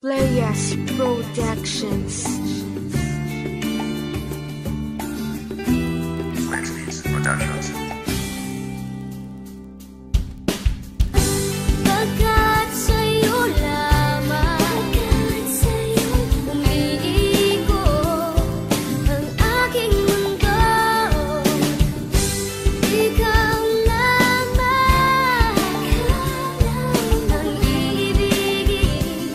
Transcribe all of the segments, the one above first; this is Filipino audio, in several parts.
Playas Productions. Productions. Pagkat sa'yo lamang umiikot ang aking mundo. Ikaw lamang ang iibigin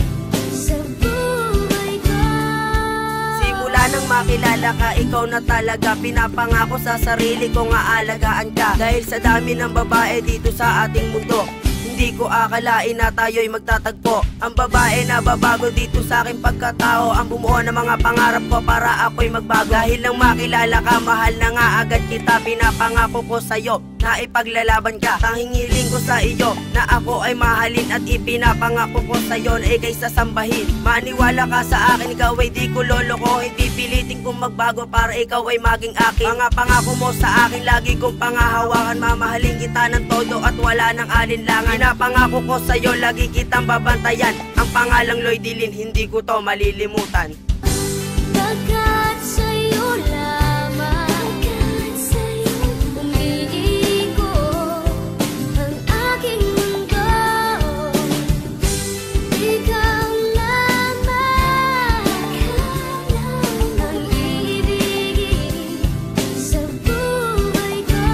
sa buhay ko. Simula nang makilala ka, ikaw na talaga. Pinapangako sa sarili kong aalagaan ka. Dahil sa dami ng babae dito sa ating mundo, hindi ko akalain na tayo'y magtatagpo. Ang babae na babago dito sa aking pagkatao, ang bumuo ng mga pangarap ko para ako'y magbago. Dahil nang makilala ka, mahal na nga agad kita. Pinapangako ko sa'yo na ipaglalaban ka. Tanging hiling ko sa iyo na ako ay mahalin, at ipinapangako ko sa'yo na ika'y sasambahin. Maniwala ka sa akin, ikaw ay di ko loloko. Hindi pilitin kong magbago para ikaw ay maging akin. Mga pangako mo sa akin, lagi kong pangahawakan. Mamahalin kita ng todo at wala nang alinlangan. Pinapangako ko sa'yo, lagi kitang babantayan. Ang pangalang Lloyd Dilin, hindi ko to malilimutan. Pagkat sa'yo lamang umiikot ang aking mundo. Ikaw lamang ang iibigin sa buhay ko.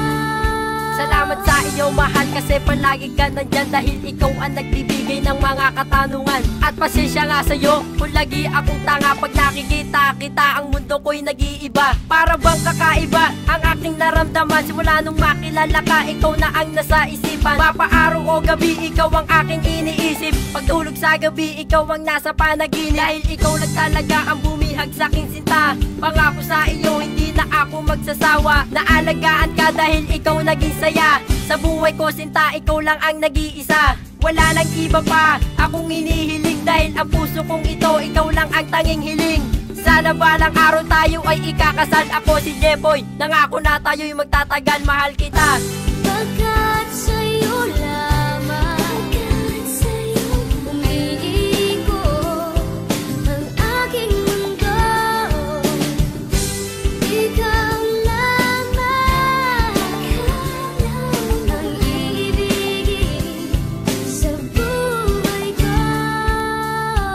Salamat sa iyo, mahal, kasi palagi ka nandyan. Dahil ikaw ang nagbibigay ng mga katanungan. At pasensya nga sa'yo kung lagi akong tanga. Pag nakikita kita, ang mundo ko'y nag-iiba. Para bang kakaiba ang aking naramdaman. Simula nung makilala ka, ikaw na ang nasa isipan. Mapaaraw o gabi, ikaw ang aking iniisip. Pagtulog sa gabi, ikaw ang nasa panaginip. Dahil ikaw lang talaga ang bumihag sa aking sinta. Pangako sa iyo, hindi na ako magsasawa. Naalagaan ka dahil ikaw naging saya. Sa buhay ko, sinta, ikaw lang ang nag-iisa. Wala nang iba pa akong hinihiling. Dahil ang puso kong ito, ikaw lang ang tanging hiling. Sana balang araw tayo ay ikakasal. Ako si Jeboy, nangako na tayo'y magtatagal. Mahal kita. Pagkat sa'yo lamang umiikot ang aking mundo. Ikaw lamang ang iibigin sa buhay ko.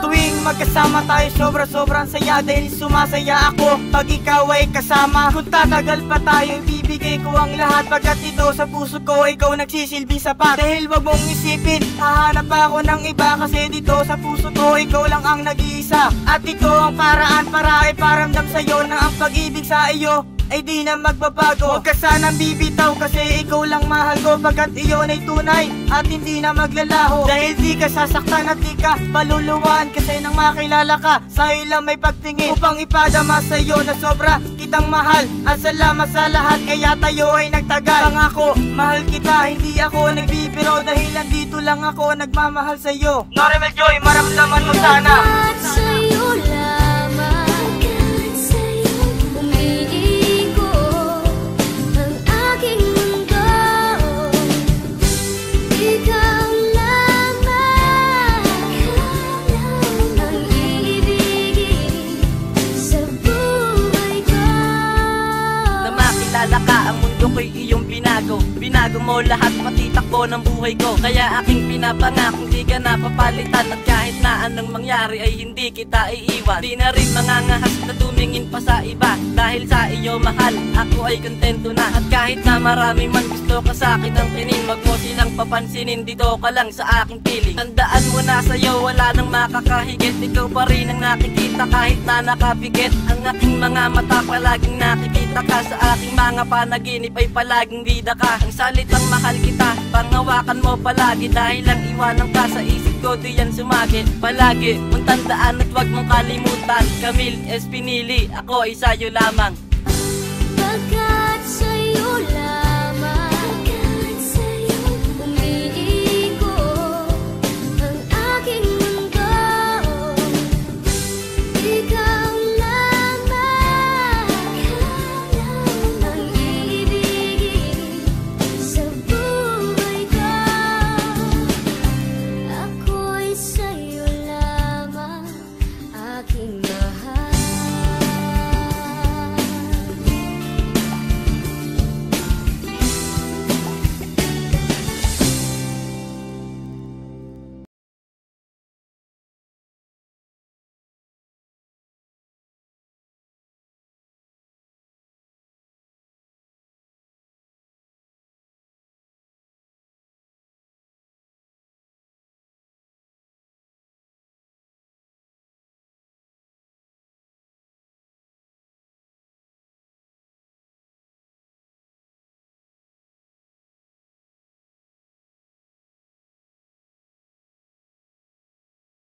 Tuwing magkasama tayo, sobra-sobrang saya. Dahil sumasaya ako pag ikaw ay kasama. Kung tatagal pa tayo, ibibigay ko ang lahat. Pagkat ito sa puso ko, ikaw nagsisilbi sapat. Dahil wag mong isipin, hahanap ako ng iba. Kasi dito sa puso ko, ikaw lang ang nag-iisa. At ito ang paraan para iparamdam sa'yo na ang pag-ibig sa iyo ay di na magbabago. Huwag ka sanang bibitaw kasi ikaw lang mahal ko. Pagkat iyon ay tunay at hindi na maglalaho. Dahil di ka sasaktan at di ka paluluwan. Kasi nang makilala ka, sa'yo lang may pagtingin upang ipadama sa'yo na sobra kitang mahal. At salamat sa lahat, kaya tayo ay nagtagal. Pangako, mahal kita, hindi ako nagbibiro. Dahil nandito lang ako nagmamahal sa'yo. Noremel Joy, maramdaman mo sana. Pagkat sa'yo lamang umiikot ang aking mundo. Ikaw lamang ang iibigin sa buhay ko. Na makilala ka, ang mundo ko'y iyong binago. Binago mo lahat, pati takbo ng buhay ko. Kaya aking pinapangakong di ka napapalitan. At kahit na anong mangyari ay hindi kita iiwan. Di na rin mangangahas na tumingin pa sa iba. Dahil sa iyo mahal, ako ay kontento na. At kahit na marami man gusto ka sa akin ang pinin, wag mo silang papansinin, dito ka lang sa aking piling. Tandaan mo na sa'yo, wala nang makakahigit. Ikaw pa rin ang nakikita kahit na nakapikit. Ang aking mga mata palaging nakikita ka. Sa aking mga panaginip ay palaging bida ka. Ang salitang mahal kita, panghawakan mo palagi. Dahil ang iwanan ka sa isip ko, di yan sumagi. Palagi mong tandaan at wag mong kalimutan. Camille Espinili, ako ay sa'yo lamang.